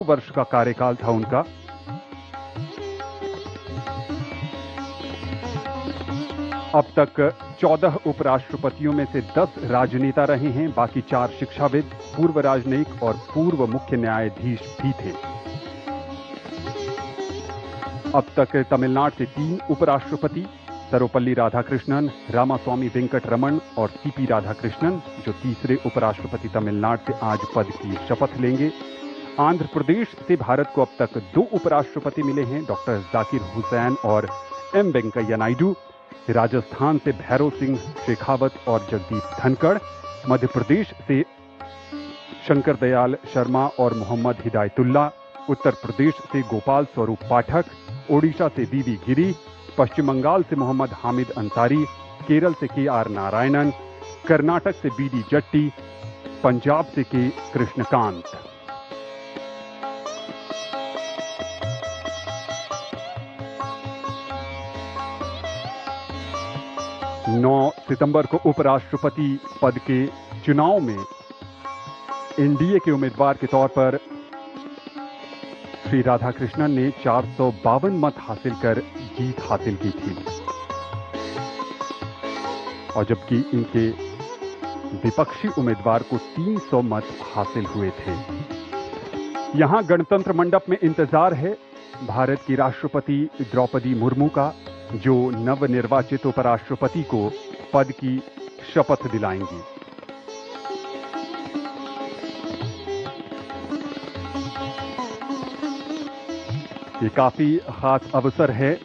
वर्ष का कार्यकाल था उनका। अब तक 14 उपराष्ट्रपतियों में से 10 राजनेता रहे हैं, बाकी 4 शिक्षाविद, पूर्व राजनयिक और पूर्व मुख्य न्यायाधीश भी थे। अब तक तमिलनाडु से 3 उपराष्ट्रपति, सर्वपल्ली राधाकृष्णन, रामास्वामी वेंकटरमण और सीपी राधाकृष्णन, जो तीसरे उपराष्ट्रपति तमिलनाडु से आज पद की शपथ लेंगे। आंध्र प्रदेश से भारत को अब तक 2 उपराष्ट्रपति मिले हैं, डॉक्टर जाकिर हुसैन और एम वेंकैया नायडू। राजस्थान से भैरव सिंह शेखावत और जगदीप धनखड़। मध्य प्रदेश से शंकर दयाल शर्मा और मोहम्मद हिदायतुल्ला। उत्तर प्रदेश से गोपाल स्वरूप पाठक। ओडिशा से वीवी गिरी। पश्चिम बंगाल से मोहम्मद हामिद अंसारी। केरल से के.आर. नारायणन। कर्नाटक से बी.डी. जट्टी। पंजाब से के. कृष्णकांत। नौ सितंबर को उपराष्ट्रपति पद के चुनाव में एनडीए के उम्मीदवार के तौर पर श्री राधाकृष्णन ने 452 मत हासिल कर जीत हासिल की थी, और जबकि इनके विपक्षी उम्मीदवार को 300 मत हासिल हुए थे। यहां गणतंत्र मंडप में इंतजार है भारत की राष्ट्रपति द्रौपदी मुर्मू का, जो नवनिर्वाचित उपराष्ट्रपति को पद की शपथ दिलाएंगी। ये काफी खास अवसर है।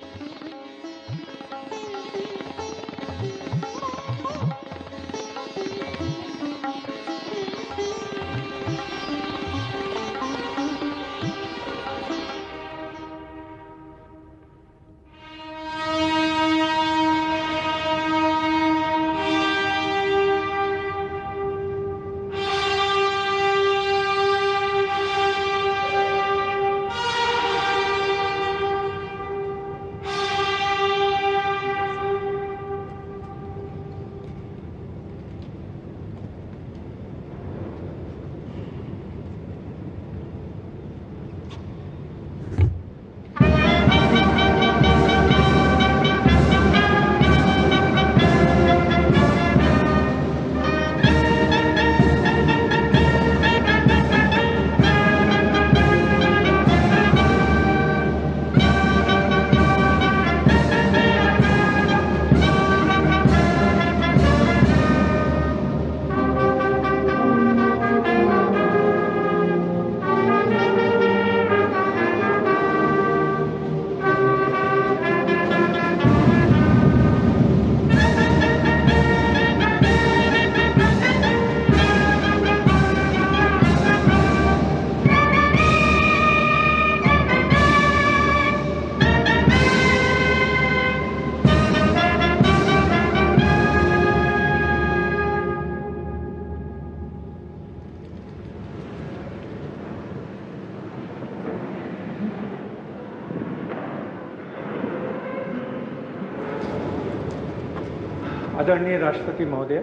आदरणीय राष्ट्रपति महोदय,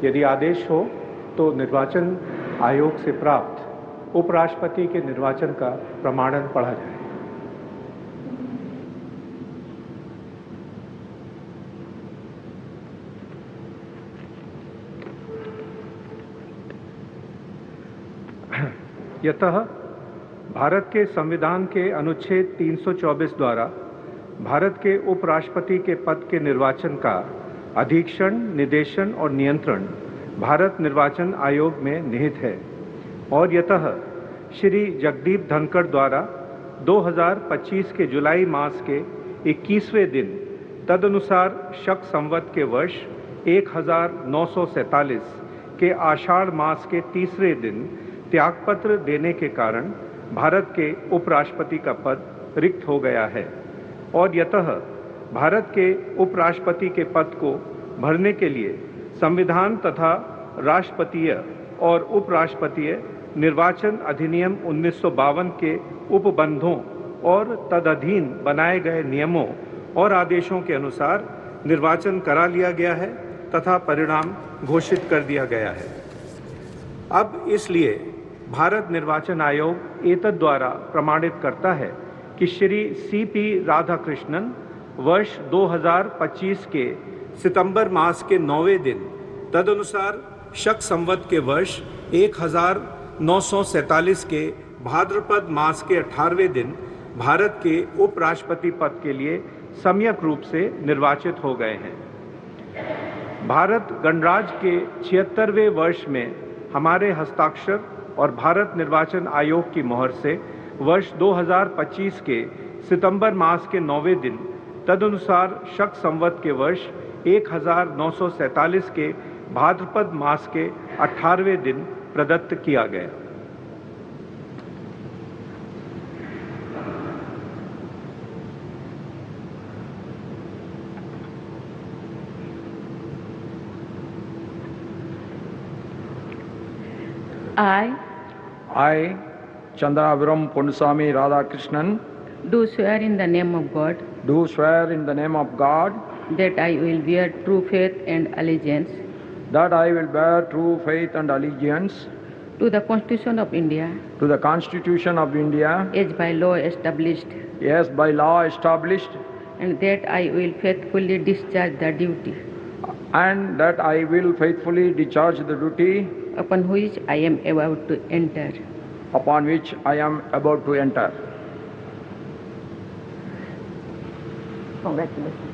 यदि आदेश हो तो निर्वाचन आयोग से प्राप्त उपराष्ट्रपति के निर्वाचन का प्रमाणन पढ़ा जाए। यतः भारत के संविधान के अनुच्छेद 324 द्वारा भारत के उपराष्ट्रपति के पद के निर्वाचन का अधीक्षण, निदेशन और नियंत्रण भारत निर्वाचन आयोग में निहित है, और यतः श्री जगदीप धनखड़ द्वारा 2025 के जुलाई मास के 21वें दिन तदनुसार शक संवत के वर्ष 1947 के आषाढ़ मास के तीसरे दिन त्यागपत्र देने के कारण भारत के उपराष्ट्रपति का पद रिक्त हो गया है, और यतः भारत के उपराष्ट्रपति के पद को भरने के लिए संविधान तथा राष्ट्रपतीय और उपराष्ट्रपतीय निर्वाचन अधिनियम 1952 के उपबंधों और तदधीन बनाए गए नियमों और आदेशों के अनुसार निर्वाचन करा लिया गया है तथा परिणाम घोषित कर दिया गया है। अब इसलिए भारत निर्वाचन आयोग एतद् द्वारा प्रमाणित करता है कि श्री CP राधाकृष्णन वर्ष 2025 के सितंबर मास के 9वें दिन तदनुसार शक संवत के वर्ष 1947 के भाद्रपद मास के 18वें दिन भारत के उपराष्ट्रपति पद के लिए सम्यक रूप से निर्वाचित हो गए हैं। भारत गणराज्य के 76वें वर्ष में हमारे हस्ताक्षर और भारत निर्वाचन आयोग की मोहर से वर्ष 2025 के सितंबर मास के 9वें दिन तदनुसार शक संवत के वर्ष 1947 के भाद्रपद मास के 18वें दिन प्रदत्त किया गया। I, Chandraviram Ponnusamy Radhakrishnan, do swear in the name of God do swear in the name of God that I will bear true faith and allegiance that I will bear true faith and allegiance to the Constitution of India to the Constitution of India as by law established, as by law established, and that I will faithfully discharge the duty and that I will faithfully discharge the duty upon which I am about to enter. upon which I am about to enter. Congratulations.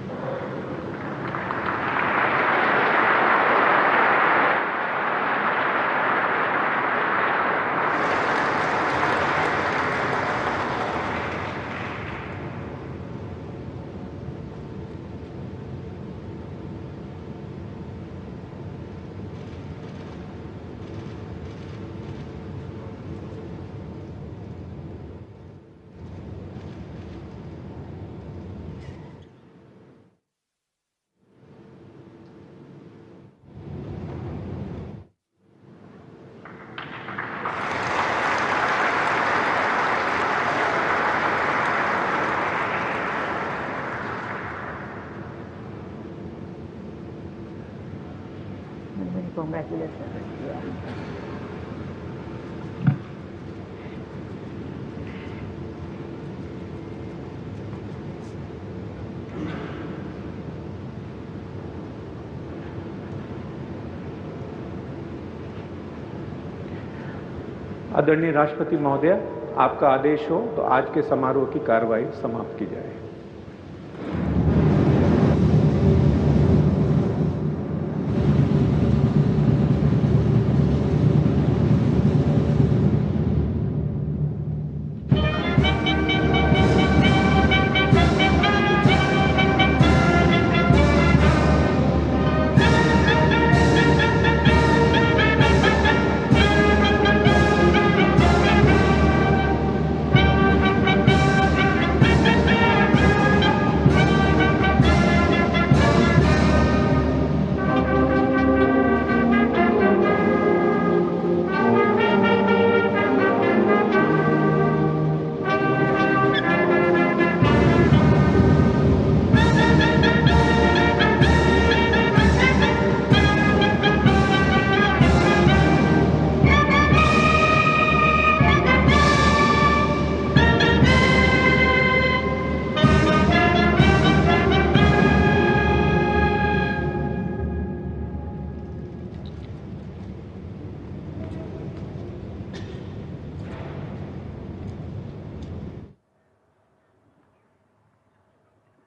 आदरणीय राष्ट्रपति महोदय, आपका आदेश हो तो आज के समारोह की कार्रवाई समाप्त की जाए।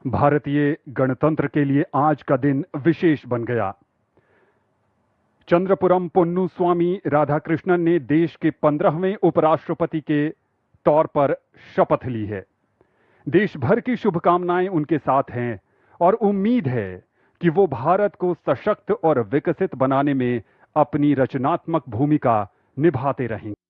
भारतीय गणतंत्र के लिए आज का दिन विशेष बन गया। चंद्रपुरम पोन्नुस्वामी राधाकृष्णन ने देश के 15वें उपराष्ट्रपति के तौर पर शपथ ली है। देश भर की शुभकामनाएं उनके साथ हैं और उम्मीद है कि वो भारत को सशक्त और विकसित बनाने में अपनी रचनात्मक भूमिका निभाते रहेंगे।